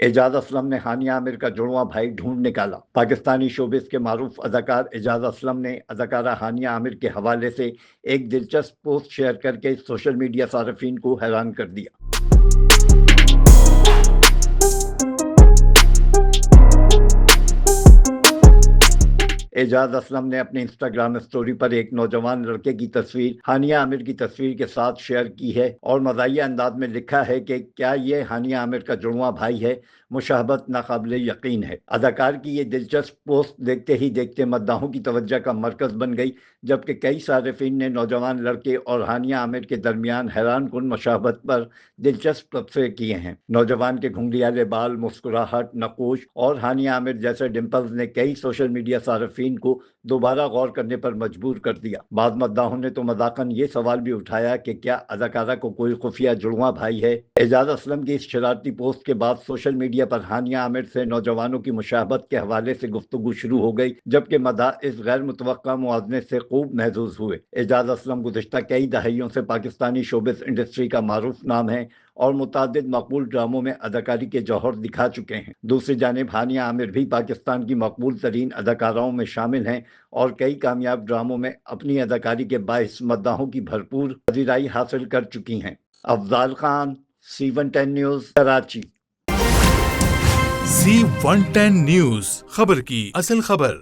اعجاز اسلم نے ہانیہ عامر کا جڑواں بھائی ڈھونڈ نکالا۔ پاکستانی شوبز کے معروف اداکار اعجاز اسلم نے اداکارہ ہانیہ عامر کے حوالے سے ایک دلچسپ پوسٹ شیئر کر کے سوشل میڈیا صارفین کو حیران کر دیا۔ اعجاز اسلم نے اپنی انسٹاگرام اسٹوری پر ایک نوجوان لڑکے کی تصویر ہانیہ عامر کی تصویر کے ساتھ شیئر کی ہے اور مزاحیہ انداز میں لکھا ہے کہ کیا یہ ہانیہ عامر کا جڑواں بھائی ہے؟ مشابہت ناقابل یقین ہے۔ اداکار کی یہ دلچسپ پوسٹ دیکھتے ہی دیکھتے مداحوں کی توجہ کا مرکز بن گئی، جبکہ کئی صارفین نے نوجوان لڑکے اور ہانیہ عامر کے درمیان حیران کن مشابہت پر دلچسپ تبصرے کیے ہیں۔ نوجوان کے گھنگریالے بال، مسکراہٹ، نقوش اور ہانیہ عامر جیسے ڈمپلز نے کئی سوشل میڈیا صارفین کو دوبارہ غور کرنے پر مجبور کر دیا۔ بعض مداحوں نے تو مذاقاً یہ سوال بھی اٹھایا کہ کیا اداکارہ کو کوئی خفیہ جڑواں بھائی ہے؟ اعجاز اسلم کی اس شرارتی پوسٹ کے بعد سوشل میڈیا پر ہانیہ عامر سے نوجوانوں کی مشابہت کے حوالے سے گفتگو شروع ہو گئی، جبکہ مداح اس غیر متوقع موازنے سے خوب محظوظ ہوئے۔ اعجاز اسلم گزشتہ کئی دہائیوں سے پاکستانی شوبز انڈسٹری کا معروف نام ہے اور متعدد مقبول ڈراموں میں اداکاری کے جوہر دکھا چکے ہیں۔ دوسری جانب ہانیہ عامر بھی پاکستان کی مقبول ترین اداکاراؤں میں شامل ہیں اور کئی کامیاب ڈراموں میں اپنی اداکاری کے باعث مداحوں کی بھرپور پذیرائی حاصل کر چکی ہیں۔ Afzal Khan, C110 news, Karachi. C110 news, خبر کی اصل خبر۔